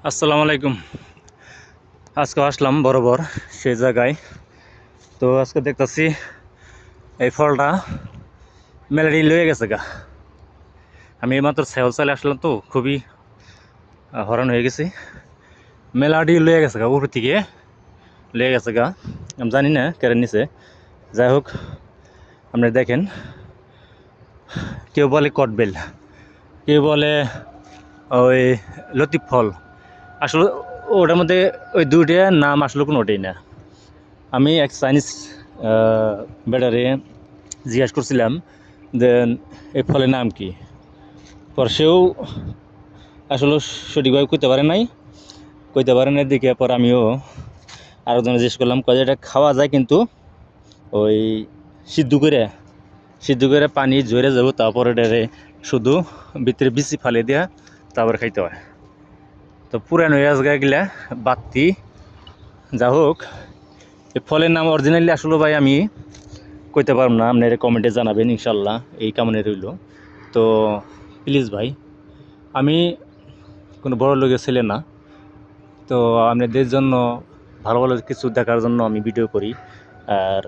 আসসালামু আলাইকুম। আজকে আসলাম বরাবর সেই জায়গায়। তো আজকে দেখতেছি এই ফলটা মেলাডি লয়ে গেছে গা। আমি এইমাত্র সাইকেল চালে আসলাম, তো খুবই হরান হয়ে গেছি। মেলাডি লয়ে গেছে গা, উপর থেকে লয়ে গেছে গা। আমি জানি না কেন নিছে। যাই হোক, আপনি দেখেন, কেউ বলে কটবেল, কেউ বলে ওই লতিফ ফল। আসলে ওটার মধ্যে ওই দুইটার নাম আসলে কোনো ওটাই না। আমি এক চাইনিজ ব্যাটারে জিজ্ঞাসা করছিলাম দেন এই ফলের নাম কি, পর সেও আসলে সঠিকভাবে কইতে পারে নাই দেখে পর আমিও আরেকজনে জিজ্ঞেস করলাম, কয়ে এটা খাওয়া যায়, কিন্তু ওই সিদ্ধ করে পানি ঝরে যাবো, তারপর এটারে শুধু ভিতরে বিচি ফালিয়ে দেওয়া, তারপর খাইতে হয়। তো পুরানো হয়ে গেলা বাত্তি। যা হোক, এই ফলের নাম অরিজিনালি আসলে ভাই আমি কইতে পারব না, আপনারা কমেন্টে জানাবেন ইনশাল্লাহ, এই কামনে রইল। তো প্লিজ ভাই, আমি কোনো বড় লোকের ছেলে না, তো আপনাদের জন্য ভালো ভালো কিছু দেখার জন্য আমি ভিডিও করি আর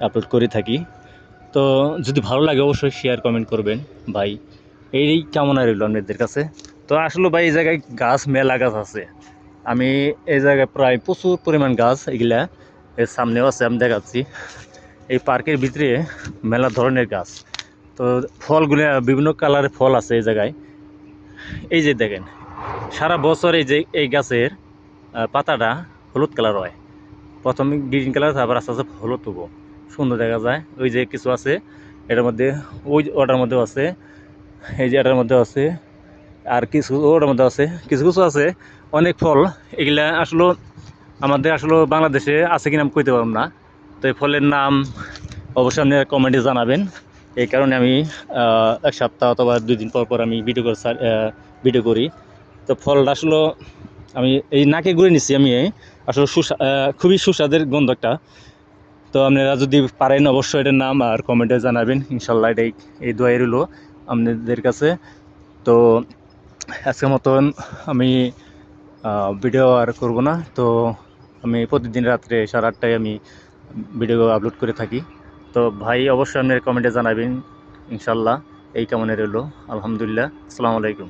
আপলোড করে থাকি। তো যদি ভালো লাগে অবশ্যই শেয়ার কমেন্ট করবেন ভাই, এই কামনা রইল আপনাদের কাছে। তো আসলে ভাই এই জায়গায় গাছ, মেলা গাছ আছে। আমি এই জায়গায় প্রায় প্রচুর পরিমাণ গাছ, এগুলা এর সামনেও আছে, আমি দেখাচ্ছি। এই পার্কের ভিতরে মেলা ধরনের গাছ। তো ফলগুলো বিভিন্ন কালারের ফল আছে এই জায়গায়। এই যে দেখেন, সারা বছর এই যে এই গাছের পাতাটা হলুদ কালার হয়। প্রথমে গ্রিন কালার, তারপর আস্তে আস্তে হলুদ হবো, সুন্দর দেখা যায়। ওই যে কিছু আছে এটার মধ্যে, ওটার মধ্যেও আছে, এই যে এটার মধ্যেও আছে, আর কিছু ওটার মধ্যে আছে, কিছু কিছু আছে অনেক ফল। এগুলা আসলে আমাদের আসলে বাংলাদেশে আছে কিনা আমি কইতে পারব না। তো এই ফলের নাম অবশ্যই আপনি কমেন্টে জানাবেন। এই কারণে আমি এক সপ্তাহ অথবা 2 দিন পর পর আমি ভিডিও করি। তো ফলটা আসলে আমি এই নাকে ঘুরে নিচ্ছি আমি, আসলে খুবই সুস্বাদের গন্ধ একটা। তো আপনারা যদি পারেন অবশ্যই এটার নাম আর কমেন্টে জানাবেন ইনশাল্লাহ। এটাই এই দোয়াই রইল আপনাদের কাছে। তো আজকের মতন আমি ভিডিও আর করব না। তো আমি প্রতিদিন রাত্রে 8:30টায় আমি ভিডিও আপলোড করে থাকি। তো ভাই অবশ্যই আপনার কমেন্টে জানাবেন ইনশাল্লাহ, এই কামনে রইল। আলহামদুলিল্লাহ, আসসালামু আলাইকুম।